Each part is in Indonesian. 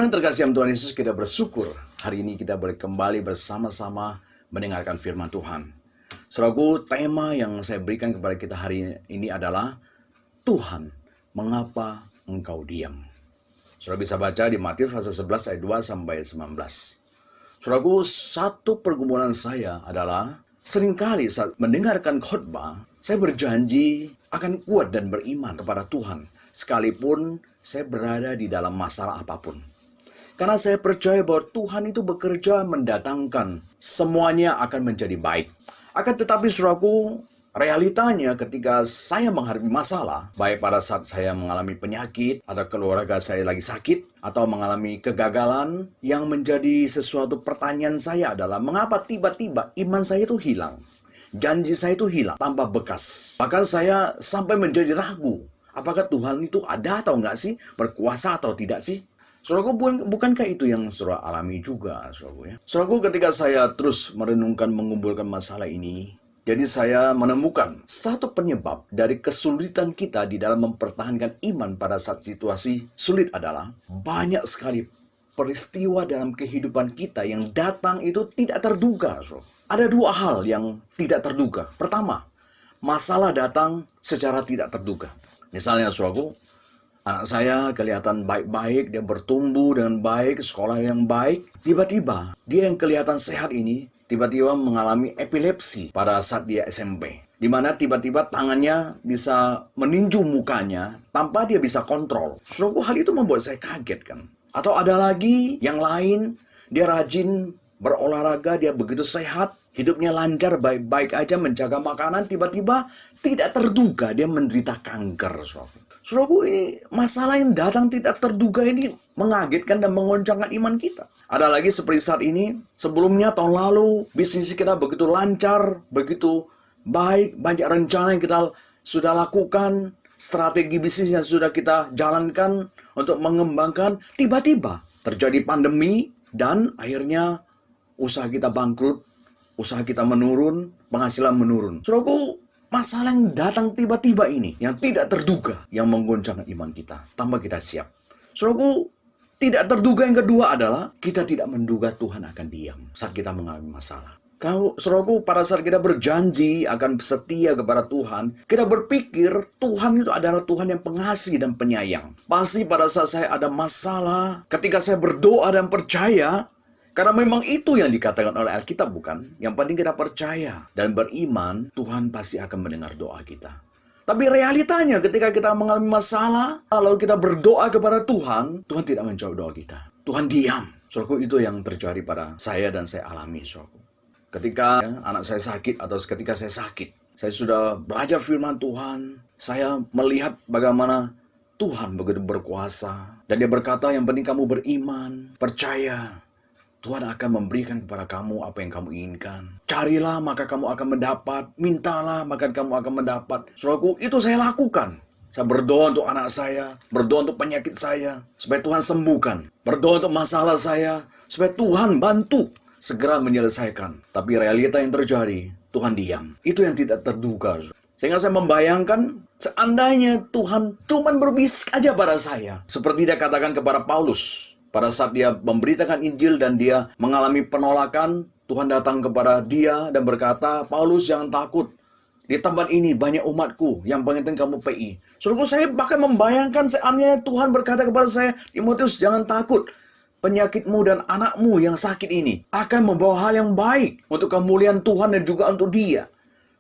Saudara yang terkasih Tuhan Yesus, kita bersyukur hari ini kita boleh kembali bersama-sama mendengarkan firman Tuhan. Saudaraku, tema yang saya berikan kepada kita hari ini adalah Tuhan, mengapa engkau diam? Saudara bisa baca di Matius pasal 11 ayat 2 sampai 19. Saudaraku, satu pergumulan saya adalah seringkali saat mendengarkan khotbah, saya berjanji akan kuat dan beriman kepada Tuhan, sekalipun saya berada di dalam masalah apapun. Karena saya percaya bahwa Tuhan itu bekerja mendatangkan semuanya akan menjadi baik. Akan tetapi saudaraku, realitanya ketika saya menghadapi masalah, baik pada saat saya mengalami penyakit, atau keluarga saya lagi sakit, atau mengalami kegagalan, yang menjadi sesuatu pertanyaan saya adalah, mengapa tiba-tiba iman saya itu hilang? Janji saya itu hilang tanpa bekas. Bahkan saya sampai menjadi ragu, apakah Tuhan itu ada atau enggak sih? Berkuasa atau tidak sih? Saudaraku, bukankah itu yang saudara alami juga, saudaraku ya? Saudaraku, ketika saya terus merenungkan, mengumpulkan masalah ini, jadi saya menemukan satu penyebab dari kesulitan kita di dalam mempertahankan iman pada saat situasi sulit adalah banyak sekali peristiwa dalam kehidupan kita yang datang itu tidak terduga, saudara. Ada dua hal yang tidak terduga. Pertama, masalah datang secara tidak terduga. Misalnya, saudaraku, anak saya kelihatan baik-baik, dia bertumbuh dengan baik, sekolah yang baik. Tiba-tiba, dia yang kelihatan sehat ini, tiba-tiba mengalami epilepsi pada saat dia SMP. Di mana tiba-tiba tangannya bisa meninju mukanya tanpa dia bisa kontrol. Suatu hal itu membuat saya kaget kan. Atau ada lagi yang lain, dia rajin berolahraga, dia begitu sehat, hidupnya lancar, baik-baik aja menjaga makanan, tiba-tiba tidak terduga dia menderita kanker. Saudaraku, ini masalah yang datang tidak terduga ini mengagetkan dan mengoncangkan iman kita. Ada lagi seperti saat ini, sebelumnya tahun lalu bisnis kita begitu lancar, begitu baik, banyak rencana yang kita sudah lakukan, strategi bisnis yang sudah kita jalankan untuk mengembangkan, tiba-tiba terjadi pandemi dan akhirnya usaha kita bangkrut, usaha kita menurun, penghasilan menurun. Saudaraku, masalah yang datang tiba-tiba ini, yang tidak terduga, yang menggoncangkan iman kita, tanpa kita siap. Saudaraku, tidak terduga yang kedua adalah, kita tidak menduga Tuhan akan diam saat kita mengalami masalah. Kalau saudaraku, pada saat kita berjanji akan setia kepada Tuhan, kita berpikir Tuhan itu adalah Tuhan yang pengasih dan penyayang. Pasti pada saat saya ada masalah, ketika saya berdoa dan percaya, karena memang itu yang dikatakan oleh Alkitab, bukan? Yang penting kita percaya dan beriman, Tuhan pasti akan mendengar doa kita. Tapi realitanya ketika kita mengalami masalah, lalu kita berdoa kepada Tuhan, Tuhan tidak menjawab doa kita. Tuhan diam. Saudaraku, itu yang terjadi pada saya dan saya alami, saudaraku. Ketika anak saya sakit atau ketika saya sakit, saya sudah belajar firman Tuhan, saya melihat bagaimana Tuhan begitu berkuasa. Dan dia berkata, yang penting kamu beriman, percaya. Tuhan akan memberikan kepada kamu apa yang kamu inginkan. Carilah, maka kamu akan mendapat. Mintalah, maka kamu akan mendapat. Saudaraku, itu saya lakukan. Saya berdoa untuk anak saya, berdoa untuk penyakit saya, supaya Tuhan sembuhkan. Berdoa untuk masalah saya, supaya Tuhan bantu segera menyelesaikan. Tapi realita yang terjadi, Tuhan diam. Itu yang tidak terduga. Sehingga saya membayangkan, seandainya Tuhan cuma berbisik aja pada saya. Seperti dia katakan kepada Paulus. Pada saat dia memberitakan Injil dan dia mengalami penolakan, Tuhan datang kepada dia dan berkata, Paulus jangan takut. Di tempat ini banyak umatku, yang penting kamu PI. Saudaraku, saya bahkan membayangkan seandainya Tuhan berkata kepada saya, Timotius jangan takut. Penyakitmu dan anakmu yang sakit ini akan membawa hal yang baik untuk kemuliaan Tuhan dan juga untuk dia.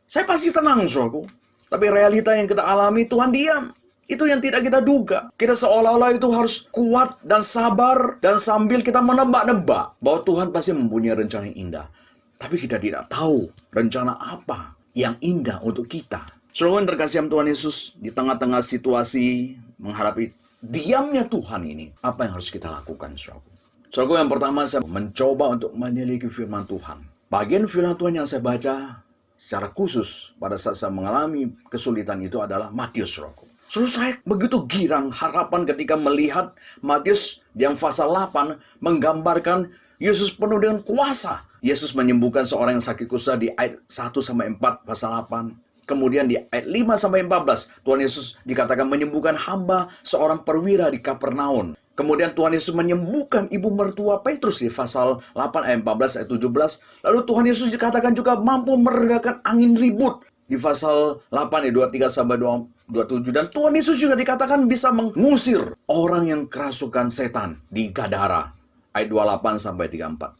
Saya pasti tenang, saudaraku. Tapi realita yang kita alami, Tuhan diam. Itu yang tidak kita duga. Kita seolah-olah itu harus kuat dan sabar, dan sambil kita menebak-nebak bahwa Tuhan pasti mempunyai rencana yang indah. Tapi kita tidak tahu rencana apa yang indah untuk kita. Saudara yang terkasih Tuhan Yesus, di tengah-tengah situasi menghadapi diamnya Tuhan ini, apa yang harus kita lakukan, saudara? Saudara, yang pertama saya mencoba untuk meneliti firman Tuhan. Bagian firman Tuhan yang saya baca secara khusus pada saat saya mengalami kesulitan itu adalah Matius, saudara. Saudara, saya begitu girang harapan ketika melihat Matius yang pasal 8 menggambarkan Yesus penuh dengan kuasa. Yesus menyembuhkan seorang yang sakit kusta di ayat 1-4 pasal 8. Kemudian di ayat 5-14 Tuhan Yesus dikatakan menyembuhkan hamba seorang perwira di Kapernaum. Kemudian Tuhan Yesus menyembuhkan ibu mertua Petrus di pasal 8 ayat 14 ayat 17. Lalu Tuhan Yesus dikatakan juga mampu meredakan angin ribut di pasal 8 ayat 23 sampai 27. Dan Tuhan Yesus juga dikatakan bisa mengusir orang yang kerasukan setan di Gadara ayat 28 sampai 34.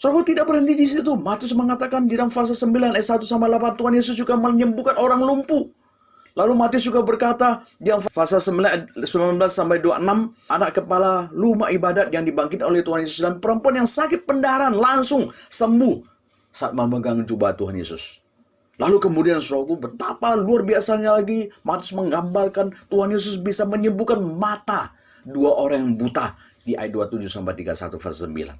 Saudara, tidak berhenti di situ. Matius mengatakan di dalam pasal 9 ayat 1 sampai 8 Tuhan Yesus juga menyembuhkan orang lumpuh. Lalu Matius juga berkata di pasal 19 sampai 26, anak kepala rumah ibadat yang dibangkit oleh Tuhan Yesus dan perempuan yang sakit pendarahan langsung sembuh saat memegang jubah Tuhan Yesus. Lalu kemudian saudaraku, betapa luar biasanya lagi Matius menggambarkan Tuhan Yesus bisa menyembuhkan mata dua orang yang buta di ayat 27 sampai 31 pasal 9.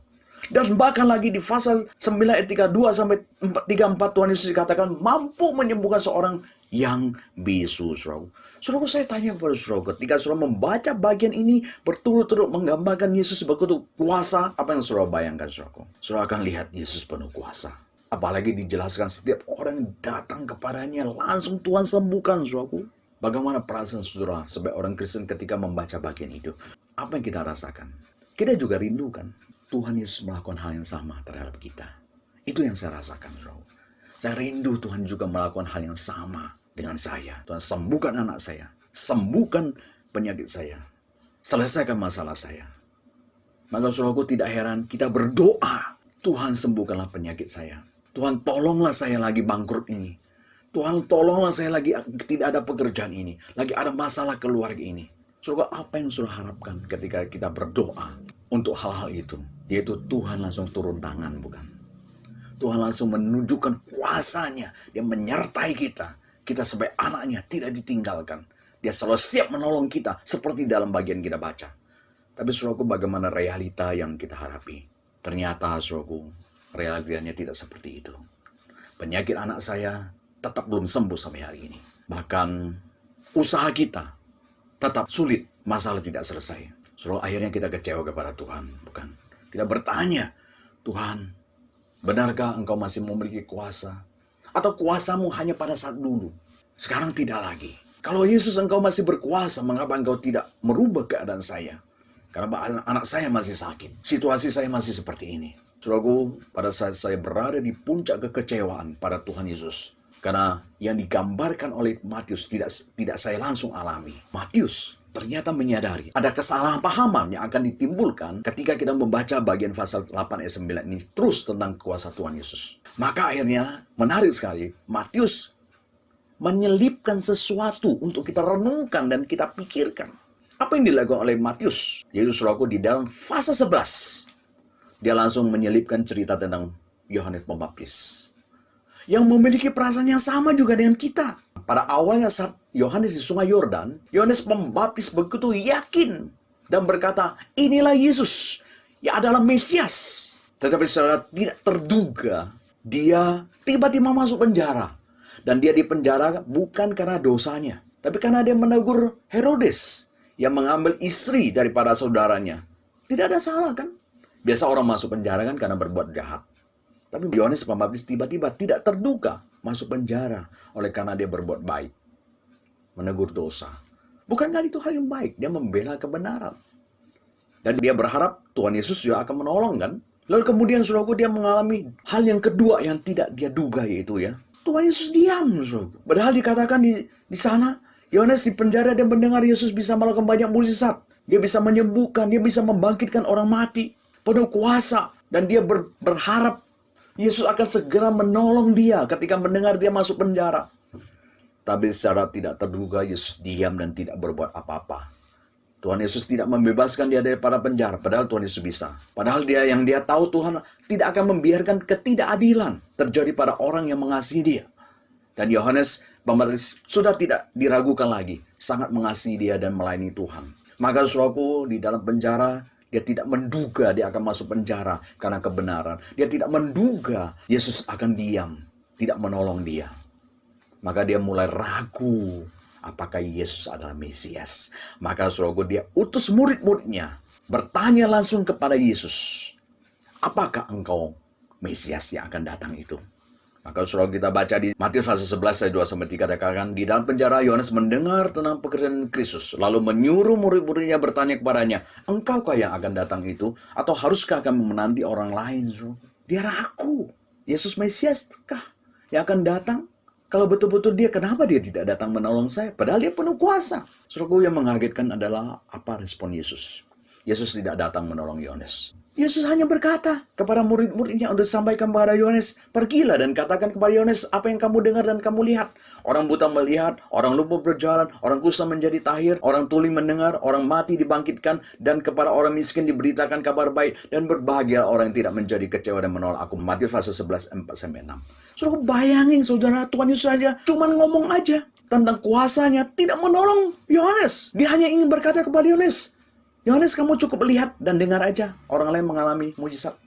Dan bahkan lagi di pasal 9 ayat 32 sampai 34 Tuhan Yesus dikatakan mampu menyembuhkan seorang yang bisu, saudara. Saudara, saya tanya kepada saudara, ketika saudara membaca bagian ini berturut-turut menggambarkan Yesus begitu kuasa, apa yang saudara bayangkan, saudara? Saudara akan lihat Yesus penuh kuasa. Apalagi dijelaskan setiap orang yang datang kepadanya langsung Tuhan sembuhkan, saudara. Bagaimana perasaan saudara sebagai orang Kristen ketika membaca bagian itu? Apa yang kita rasakan? Kita juga rindukan Tuhan Yesus melakukan hal yang sama terhadap kita. Itu yang saya rasakan, saudara. Saya rindu Tuhan juga melakukan hal yang sama dengan saya. Tuhan sembuhkan anak saya. Sembuhkan penyakit saya. Selesaikan masalah saya. Maka saudaraku, tidak heran kita berdoa. Tuhan sembuhkanlah penyakit saya. Tuhan tolonglah saya lagi bangkrut ini. Tuhan tolonglah saya lagi tidak ada pekerjaan ini. Lagi ada masalah keluarga ini. Saudara, apa yang saudara harapkan ketika kita berdoa untuk hal-hal itu? Yaitu Tuhan langsung turun tangan, bukan? Tuhan langsung menunjukkan kuasanya. Dia menyertai kita. Kita sebagai anaknya tidak ditinggalkan. Dia selalu siap menolong kita seperti dalam bagian kita baca. Tapi saudaraku, bagaimana realita yang kita hadapi? Ternyata saudaraku, realitanya tidak seperti itu. Penyakit anak saya tetap belum sembuh sampai hari ini. Bahkan usaha kita tetap sulit, masalah tidak selesai. Saudara, akhirnya kita kecewa kepada Tuhan, bukan? Kita bertanya, Tuhan, benarkah Engkau masih memiliki kuasa? Atau kuasamu hanya pada saat dulu? Sekarang tidak lagi. Kalau Yesus Engkau masih berkuasa, mengapa Engkau tidak merubah keadaan saya? Karena anak saya masih sakit. Situasi saya masih seperti ini. Saudaraku, pada saat saya berada di puncak kekecewaan pada Tuhan Yesus. Karena yang digambarkan oleh Matius tidak saya langsung alami. Matius ternyata menyadari ada kesalahpahaman yang akan ditimbulkan ketika kita membaca bagian pasal 8 ayat 9 ini terus tentang kuasa Tuhan Yesus. Maka akhirnya menarik sekali, Matius menyelipkan sesuatu untuk kita renungkan dan kita pikirkan. Apa yang dilakukan oleh Matius? Yaitu saudaraku di dalam pasal 11, dia langsung menyelipkan cerita tentang Yohanes Pembaptis. Yang memiliki perasaan yang sama juga dengan kita. Pada awalnya saat Yohanes di sungai Yordan, Yohanes Pembaptis begitu yakin dan berkata, inilah Yesus yang adalah Mesias. Tetapi secara tidak terduga, dia tiba-tiba masuk penjara. Dan dia di penjara bukan karena dosanya, tapi karena dia menegur Herodes yang mengambil istri daripada saudaranya. Tidak ada salah, kan? Biasa orang masuk penjara kan karena berbuat jahat. Tapi Yohanes Pembaptis tiba-tiba tidak terduga masuk penjara oleh karena dia berbuat baik. Menegur dosa. Bukankah itu hal yang baik? Dia membela kebenaran. Dan dia berharap Tuhan Yesus juga akan menolong, kan? Lalu kemudian saudaraku, dia mengalami hal yang kedua yang tidak dia duga, yaitu ya, Tuhan Yesus diam, saudaraku. Padahal dikatakan di sana, Yohanes di penjara dia mendengar Yesus bisa melakukan banyak mukjizat. Dia bisa menyembuhkan, dia bisa membangkitkan orang mati. Penuh kuasa. Dan dia berharap Yesus akan segera menolong dia ketika mendengar dia masuk penjara. Tapi secara tidak terduga Yesus diam dan tidak berbuat apa-apa. Tuhan Yesus tidak membebaskan dia daripada penjara, padahal Tuhan Yesus bisa. Padahal yang dia tahu Tuhan tidak akan membiarkan ketidakadilan terjadi pada orang yang mengasihi dia. Dan Yohanes Pembaptis sudah tidak diragukan lagi, sangat mengasihi dia dan melayani Tuhan. Maka saudaraku, di dalam penjara, dia tidak menduga dia akan masuk penjara karena kebenaran. Dia tidak menduga Yesus akan diam, tidak menolong dia. Maka dia mulai ragu apakah Yesus adalah Mesias. Maka saudaraku, dia utus murid-muridnya bertanya langsung kepada Yesus, apakah engkau Mesias yang akan datang itu? Maka surau kita baca di Matius pasal 11 ayat 2-3 dikatakan, di dalam penjara Yohanes mendengar tentang pekerjaan Kristus, lalu menyuruh murid-muridnya bertanya kepadanya, engkaukah yang akan datang itu? Atau haruskah kami menanti orang lain? Dia aku, Yesus Mesias kah yang akan datang? Kalau betul-betul dia, kenapa dia tidak datang menolong saya? Padahal dia penuh kuasa. Saudaraku, yang mengagetkan adalah apa respon Yesus. Yesus tidak datang menolong Yohanes. Yesus hanya berkata kepada murid-muridnya untuk disampaikan kepada Yohanes, pergilah dan katakan kepada Yohanes apa yang kamu dengar dan kamu lihat. Orang buta melihat, orang lumpuh berjalan, orang kusta menjadi tahir, orang tuli mendengar, orang mati dibangkitkan, dan kepada orang miskin diberitakan kabar baik, dan berbahagia orang yang tidak menjadi kecewa dan menolak aku. Matius pasal 11, 4-6. Saudara, bayangin saudara, Tuhan Yesus saja cuma ngomong aja tentang kuasanya, tidak menolong Yohanes. Dia hanya ingin berkata kepada Yohanes, Yohanes, kamu cukup lihat dan dengar aja orang lain mengalami mujizat.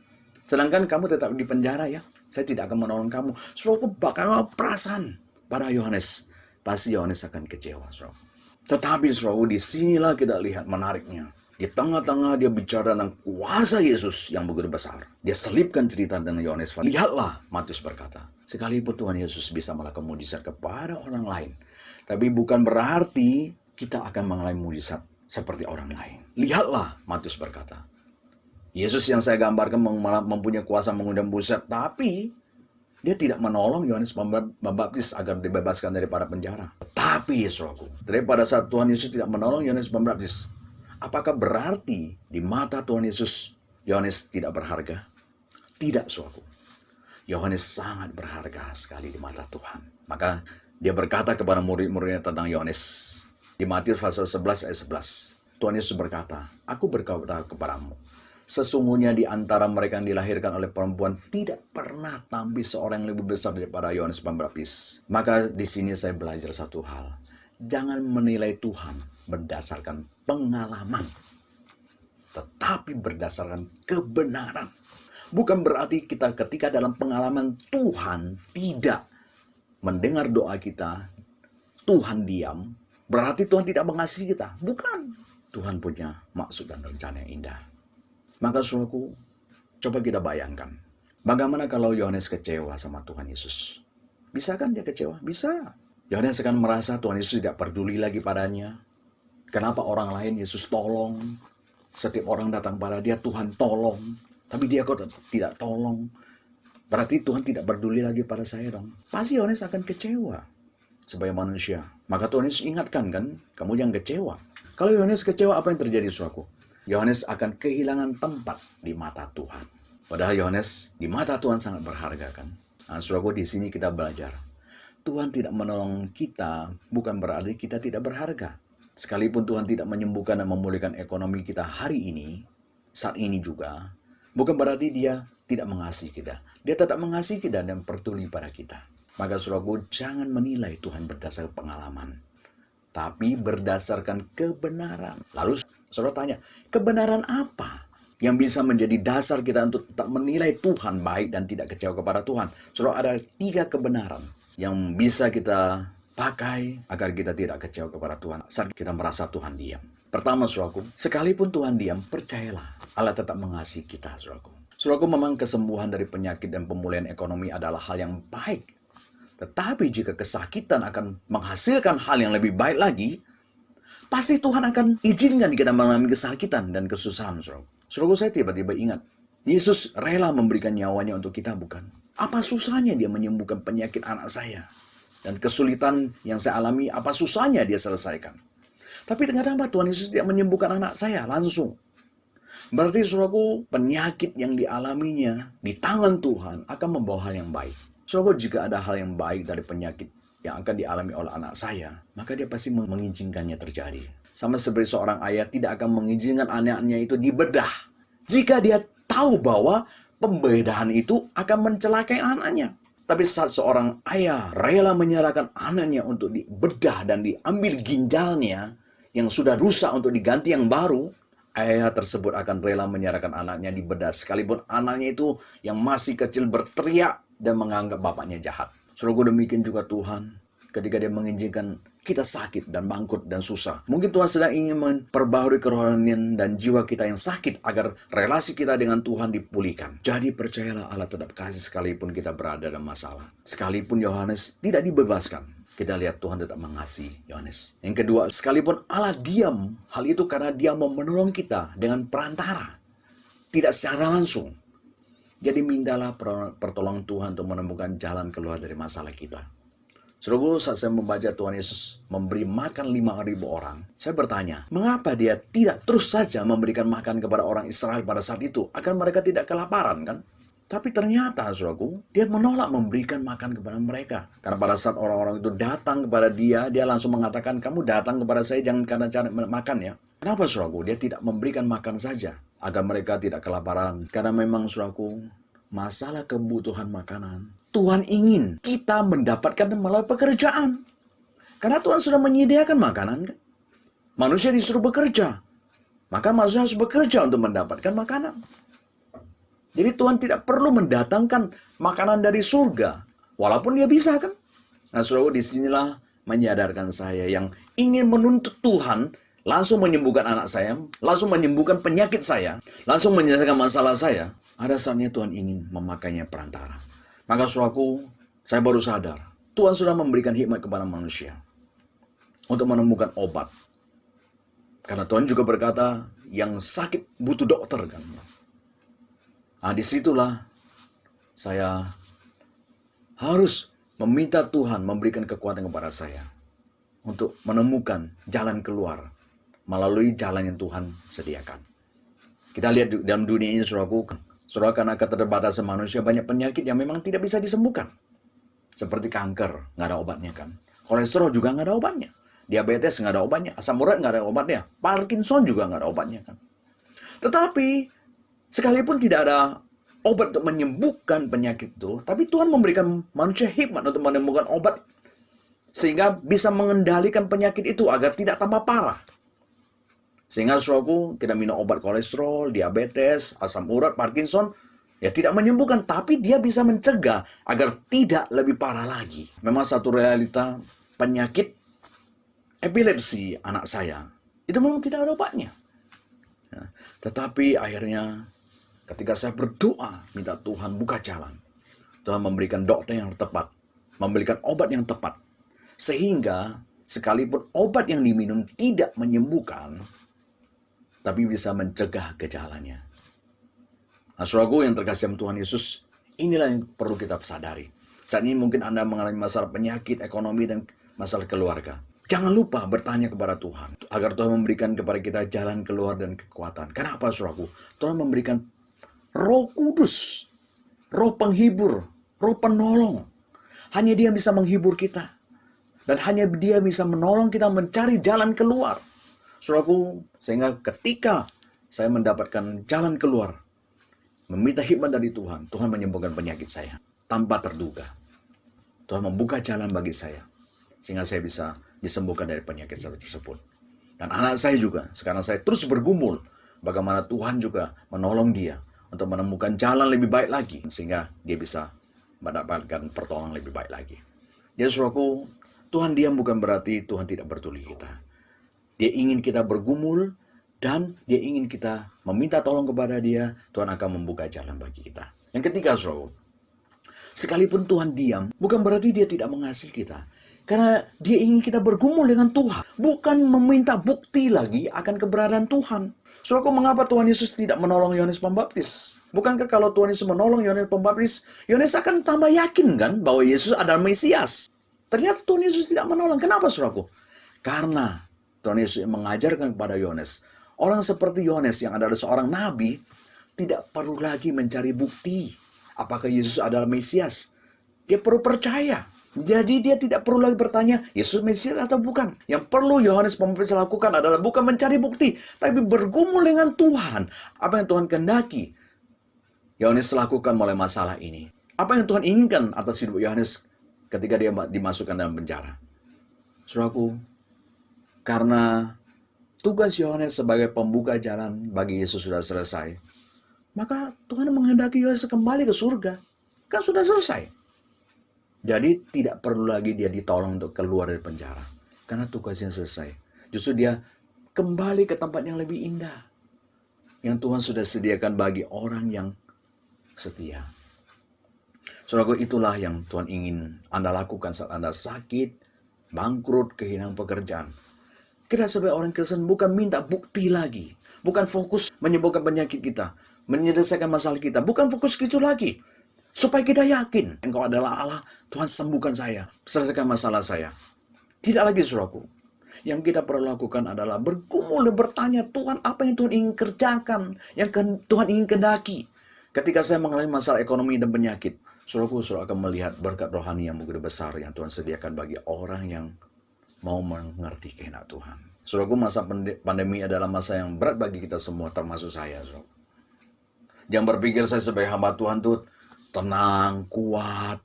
Sedangkan kamu tetap di penjara ya. Saya tidak akan menolong kamu. Saudaraku, bakal perasaan pada Yohanes. Pasti Yohanes akan kecewa, saudara. Tetapi saudaraku, di sinilah kita lihat menariknya. Di tengah-tengah dia bicara tentang kuasa Yesus yang begitu besar. Dia selipkan cerita dengan Yohanes. Lihatlah, Matius berkata, sekalipun Tuhan Yesus bisa melakukan mujizat kepada orang lain, tapi bukan berarti kita akan mengalami mujizat seperti orang lain. Lihatlah, Matius berkata, Yesus yang saya gambarkan mempunyai kuasa mengundang mujizat, tapi dia tidak menolong Yohanes Pembaptis agar dibebaskan daripada penjara. Tapi, saudaraku, daripada saat Tuhan Yesus tidak menolong Yohanes Pembaptis, apakah berarti di mata Tuhan Yesus Yohanes tidak berharga? Tidak, saudaraku. Yohanes sangat berharga sekali di mata Tuhan. Maka dia berkata kepada murid-muridnya tentang Yohanes. Di Matius pasal 11 ayat 11. Tuhan Yesus berkata, aku berkata kepadamu, sesungguhnya di antara mereka yang dilahirkan oleh perempuan tidak pernah tampil seorang yang lebih besar daripada Yohanes Pembaptis. Maka di sini saya belajar satu hal. Jangan menilai Tuhan berdasarkan pengalaman, tetapi berdasarkan kebenaran. Bukan berarti kita ketika dalam pengalaman Tuhan tidak mendengar doa kita, Tuhan diam, berarti Tuhan tidak mengasihi kita. Bukan. Tuhan punya maksud dan rencana yang indah. Maka saudaraku, coba kita bayangkan. Bagaimana kalau Yohanes kecewa sama Tuhan Yesus? Bisa kan dia kecewa? Bisa. Yohanes akan merasa Tuhan Yesus tidak peduli lagi padanya. Kenapa orang lain Yesus tolong? Setiap orang datang pada dia, Tuhan tolong. Tapi dia kok tidak tolong. Berarti Tuhan tidak peduli lagi pada saya dong. Pasti Yohanes akan kecewa sebagai manusia. Maka Tuhan Yesus ingatkan kan, kamu jangan kecewa. Kalau Yohanes kecewa, apa yang terjadi, saudaraku? Yohanes akan kehilangan tempat di mata Tuhan. Padahal Yohanes di mata Tuhan sangat berharga kan. Nah, saudaraku, di sini kita belajar. Tuhan tidak menolong kita bukan berarti kita tidak berharga. Sekalipun Tuhan tidak menyembuhkan dan memulihkan ekonomi kita hari ini, saat ini juga, bukan berarti dia tidak mengasihi kita. Dia tetap mengasihi kita dan peduli pada kita. Maka saudaraku, jangan menilai Tuhan berdasarkan pengalaman, tapi berdasarkan kebenaran. Lalu saudara tanya, kebenaran apa yang bisa menjadi dasar kita untuk tetap menilai Tuhan baik dan tidak kecewa kepada Tuhan? Saudara, ada 3 kebenaran yang bisa kita pakai agar kita tidak kecewa kepada Tuhan saat kita merasa Tuhan diam. Pertama, saudaraku, sekalipun Tuhan diam, percayalah Allah tetap mengasihi kita, saudaraku. Saudaraku, memang kesembuhan dari penyakit dan pemulihan ekonomi adalah hal yang baik. Tetapi jika kesakitan akan menghasilkan hal yang lebih baik lagi, pasti Tuhan akan izinkan kita mengalami kesakitan dan kesusahan, saudara. Saudaraku, saya tiba-tiba ingat, Yesus rela memberikan nyawanya untuk kita, bukan? Apa susahnya dia menyembuhkan penyakit anak saya? Dan kesulitan yang saya alami, apa susahnya dia selesaikan? Tapi ternyata apa? Tuhan Yesus tidak menyembuhkan anak saya langsung. Berarti, saudaraku, penyakit yang dialaminya di tangan Tuhan akan membawa hal yang baik. Saudara, jika ada hal yang baik dari penyakit yang akan dialami oleh anak saya, maka dia pasti mengizinkannya terjadi. Sama seperti seorang ayah tidak akan mengizinkan anaknya itu dibedah jika dia tahu bahwa pembedahan itu akan mencelakai anaknya. Tapi saat seorang ayah rela menyerahkan anaknya untuk dibedah dan diambil ginjalnya yang sudah rusak untuk diganti yang baru, ayah tersebut akan rela menyerahkan anaknya dibedah sekalipun anaknya itu yang masih kecil berteriak dan menganggap bapaknya jahat. Saudaraku, demikian juga Tuhan ketika dia mengizinkan kita sakit dan bangkrut dan susah. Mungkin Tuhan sedang ingin memperbaharui kerohanian dan jiwa kita yang sakit agar relasi kita dengan Tuhan dipulihkan. Jadi percayalah Allah tetap kasih sekalipun kita berada dalam masalah. Sekalipun Yohanes tidak dibebaskan, kita lihat Tuhan tetap mengasihi Yohanes. Yang kedua, sekalipun Allah diam, hal itu karena Dia mau menolong kita dengan perantara, tidak secara langsung. Jadi mintalah pertolongan Tuhan untuk menemukan jalan keluar dari masalah kita. Saudaraku, saat saya membaca Tuhan Yesus memberi makan 5.000 orang, saya bertanya, mengapa Dia tidak terus saja memberikan makan kepada orang Israel pada saat itu, agar mereka tidak kelaparan, kan? Tapi ternyata, saudaraku, Dia menolak memberikan makan kepada mereka. Karena pada saat orang-orang itu datang kepada Dia, Dia langsung mengatakan, kamu datang kepada saya jangan karena cari makan ya. Kenapa, saudaraku? Dia tidak memberikan makan saja, agar mereka tidak kelaparan. Karena memang, saudaraku, masalah kebutuhan makanan, Tuhan ingin kita mendapatkan melalui pekerjaan. Karena Tuhan sudah menyediakan makanan, kan? Manusia disuruh bekerja. Maka manusia harus bekerja untuk mendapatkan makanan. Jadi Tuhan tidak perlu mendatangkan makanan dari surga. Walaupun Dia bisa, kan? Nah, saudara, disinilah menyadarkan saya yang ingin menuntut Tuhan langsung menyembuhkan anak saya, langsung menyembuhkan penyakit saya, langsung menyelesaikan masalah saya. Ada saatnya Tuhan ingin memakainya perantara. Maka saudaraku, saya baru sadar, Tuhan sudah memberikan hikmat kepada manusia untuk menemukan obat. Karena Tuhan juga berkata, yang sakit butuh dokter, kan? Nah, disitulah saya harus meminta Tuhan memberikan kekuatan kepada saya untuk menemukan jalan keluar melalui jalan yang Tuhan sediakan. Kita lihat dalam dunia ini, saudaraku, karena keterbatasan manusia, banyak penyakit yang memang tidak bisa disembuhkan. Seperti kanker, nggak ada obatnya, kan? Kolesterol juga nggak ada obatnya. Diabetes nggak ada obatnya. Asam urat nggak ada obatnya. Parkinson juga nggak ada obatnya, kan? Tetapi, sekalipun tidak ada obat untuk menyembuhkan penyakit itu, tapi Tuhan memberikan manusia hikmat untuk menemukan obat sehingga bisa mengendalikan penyakit itu agar tidak tambah parah. Sehingga, saudaraku, kita minum obat kolesterol, diabetes, asam urat, Parkinson, ya tidak menyembuhkan, tapi dia bisa mencegah agar tidak lebih parah lagi. Memang satu realita penyakit epilepsi anak saya, itu memang tidak ada obatnya. Ya, tetapi akhirnya ketika saya berdoa, minta Tuhan buka jalan, Tuhan memberikan dokter yang tepat, memberikan obat yang tepat. Sehingga sekalipun obat yang diminum tidak menyembuhkan, tapi bisa mencegah gejalanya. Nah, saudaraku yang terkasih Tuhan Yesus, inilah yang perlu kita sadari. Saat ini mungkin Anda mengalami masalah penyakit, ekonomi, dan masalah keluarga. Jangan lupa bertanya kepada Tuhan, agar Tuhan memberikan kepada kita jalan keluar dan kekuatan. Kenapa, saudaraku? Tuhan memberikan Roh Kudus, Roh penghibur, Roh penolong. Hanya Dia bisa menghibur kita. Dan hanya Dia bisa menolong kita mencari jalan keluar. Saudaraku, sehingga ketika saya mendapatkan jalan keluar, meminta hikmat dari Tuhan, Tuhan menyembuhkan penyakit saya tanpa terduga. Tuhan membuka jalan bagi saya, sehingga saya bisa disembuhkan dari penyakit saya tersebut. Dan anak saya juga, sekarang saya terus bergumul, bagaimana Tuhan juga menolong dia untuk menemukan jalan lebih baik lagi, sehingga dia bisa mendapatkan pertolongan lebih baik lagi. Jadi, saudaraku, Tuhan diam bukan berarti Tuhan tidak peduli kita. Dia ingin kita bergumul dan Dia ingin kita meminta tolong kepada Dia. Tuhan akan membuka jalan bagi kita. Yang ketiga, saudara, sekalipun Tuhan diam, bukan berarti Dia tidak mengasihi kita. Karena Dia ingin kita bergumul dengan Tuhan, bukan meminta bukti lagi akan keberadaan Tuhan. Saudara, mengapa Tuhan Yesus tidak menolong Yohanes Pembaptis? Bukankah kalau Tuhan Yesus menolong Yohanes Pembaptis, Yohanes akan tambah yakin, kan, bahwa Yesus adalah Mesias? Ternyata Tuhan Yesus tidak menolong. Kenapa, saudaraku? Karena Tuhan Yesus mengajarkan kepada Yohanes, orang seperti Yohanes yang adalah seorang nabi, tidak perlu lagi mencari bukti apakah Yesus adalah Mesias. Dia perlu percaya. Jadi dia tidak perlu lagi bertanya, Yesus Mesias atau bukan. Yang perlu Yohanes Pembaptis lakukan adalah bukan mencari bukti, tapi bergumul dengan Tuhan. Apa yang Tuhan kehendaki Yohanes lakukan mulai masalah ini. Apa yang Tuhan inginkan atas hidup Yohanes ketika dia dimasukkan dalam penjara. Saudaraku, karena tugas Yohanes sebagai pembuka jalan bagi Yesus sudah selesai, maka Tuhan menghendaki Yohanes kembali ke surga. Kan sudah selesai. Jadi tidak perlu lagi dia ditolong untuk keluar dari penjara. karena tugasnya selesai. Justru dia kembali ke tempat yang lebih indah, yang Tuhan sudah sediakan bagi orang yang setia. Saudaraku, itulah yang Tuhan ingin Anda lakukan saat Anda sakit, bangkrut, kehilangan pekerjaan. Kita sebagai orang Kristen bukan minta bukti lagi. Bukan fokus menyembuhkan penyakit kita, menyelesaikan masalah kita. Bukan fokus itu lagi. Supaya kita yakin, Engkau adalah Allah, Tuhan sembuhkan saya, selesaikan masalah saya. Tidak lagi, saudaraku. Yang kita perlu lakukan adalah bergumul dan bertanya, Tuhan, apa yang Tuhan ingin kerjakan, yang Tuhan ingin kendaki. Ketika saya mengalami masalah ekonomi dan penyakit, saudaraku akan melihat berkat rohani yang begitu besar yang Tuhan sediakan bagi orang yang mau mengerti kehendak Tuhan. Saudaraku, masa pandemi adalah masa yang berat bagi kita semua, termasuk saya. Saudaraku. Jangan berpikir saya sebagai hamba Tuhan tuh tenang, kuat.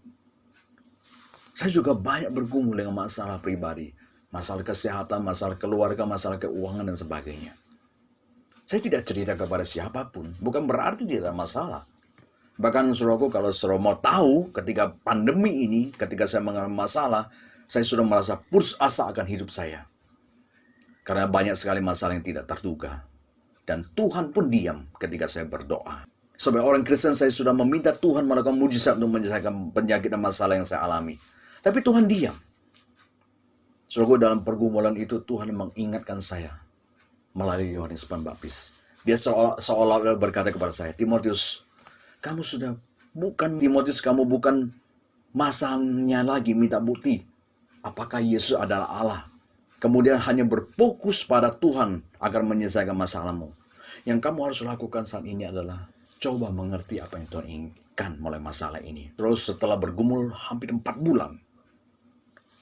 Saya juga banyak bergumul dengan masalah pribadi. Masalah kesehatan, masalah keluarga, masalah keuangan, dan sebagainya. Saya tidak cerita kepada siapapun. Bukan berarti tidak ada masalah. Bahkan saudaraku, kalau saudara mau tahu, ketika pandemi ini, ketika saya mengalami masalah, saya sudah merasa putus asa akan hidup saya. Karena banyak sekali masalah yang tidak terduga. Dan Tuhan pun diam ketika saya berdoa. Sebagai orang Kristen, saya sudah meminta Tuhan melakukan mujizat untuk menyelesaikan penyakit dan masalah yang saya alami. Tapi Tuhan diam. Saudaraku, dalam pergumulan itu Tuhan mengingatkan saya melalui Yohanes Pembaptis. Dia seolah-olah berkata kepada saya, Timotius, kamu bukan masanya lagi minta bukti apakah Yesus adalah Allah. Kemudian hanya berfokus pada Tuhan agar menyelesaikan masalahmu. Yang kamu harus lakukan saat ini adalah coba mengerti apa yang Tuhan inginkan melalui masalah ini. Terus setelah bergumul hampir 4 bulan,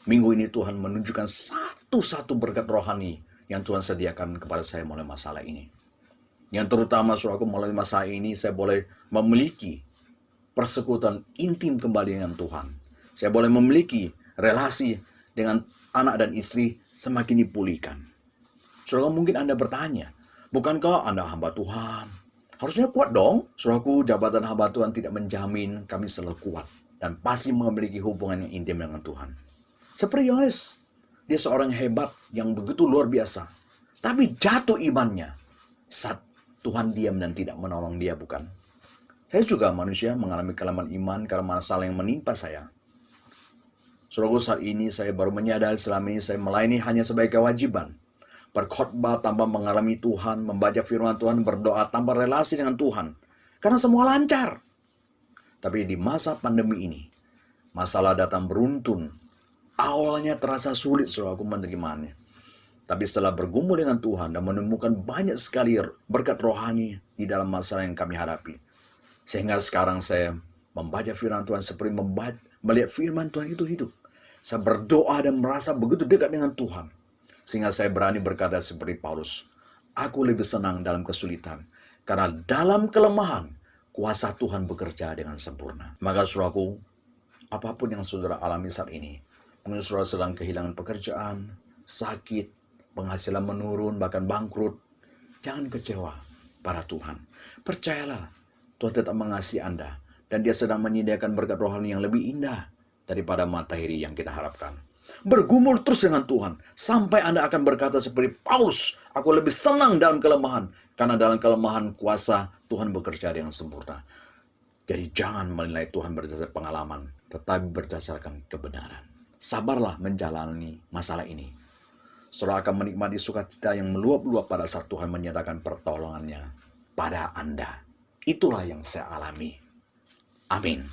minggu ini Tuhan menunjukkan satu-satu berkat rohani yang Tuhan sediakan kepada saya melalui masalah ini. Yang terutama, saudaraku, melalui masalah ini saya boleh memiliki persekutuan intim kembali dengan Tuhan. Saya boleh memiliki relasi dengan anak dan istri semakin dipulihkan. Saudara, mungkin Anda bertanya, bukankah Anda hamba Tuhan? Harusnya kuat dong. Saudaraku, jabatan hamba Tuhan tidak menjamin kami selalu kuat dan pasti memiliki hubungan yang intim dengan Tuhan. Seperti Yohanes, dia seorang hebat yang begitu luar biasa. Tapi jatuh imannya saat Tuhan diam dan tidak menolong dia, bukan? Saya juga manusia mengalami kelemahan iman karena masalah yang menimpa saya. Saudaraku, saat ini saya baru menyadari selama ini saya melayani hanya sebagai kewajiban. Berkhotbah tanpa mengalami Tuhan, membaca firman Tuhan, berdoa tanpa relasi dengan Tuhan. Karena semua lancar. Tapi di masa pandemi ini, masalah datang beruntun. Awalnya terasa sulit saudaraku menerimanya. Tapi setelah bergumul dengan Tuhan dan menemukan banyak sekali berkat rohani di dalam masalah yang kami hadapi. Sehingga sekarang saya membaca firman Tuhan seperti melihat firman Tuhan itu hidup. Saya berdoa dan merasa begitu dekat dengan Tuhan. Sehingga saya berani berkata seperti Paulus, aku lebih senang dalam kesulitan. Karena dalam kelemahan, kuasa Tuhan bekerja dengan sempurna. Maka saudaraku, apapun yang saudara alami saat ini, mungkin saudara sedang kehilangan pekerjaan, sakit, penghasilan menurun, bahkan bangkrut. Jangan kecewa pada Tuhan. Percayalah, Tuhan tetap mengasihi Anda. Dan Dia sedang menyediakan berkat rohani yang lebih indah daripada matahari yang kita harapkan. Bergumul terus dengan Tuhan. Sampai Anda akan berkata seperti Paulus, aku lebih senang dalam kelemahan. Karena dalam kelemahan kuasa Tuhan bekerja dengan sempurna. Jadi jangan menilai Tuhan berdasarkan pengalaman, tetapi berdasarkan kebenaran. Sabarlah menjalani masalah ini. Saudara akan menikmati sukacita yang meluap-luap pada saat Tuhan menyatakan pertolongannya pada Anda. Itulah yang saya alami. Amin.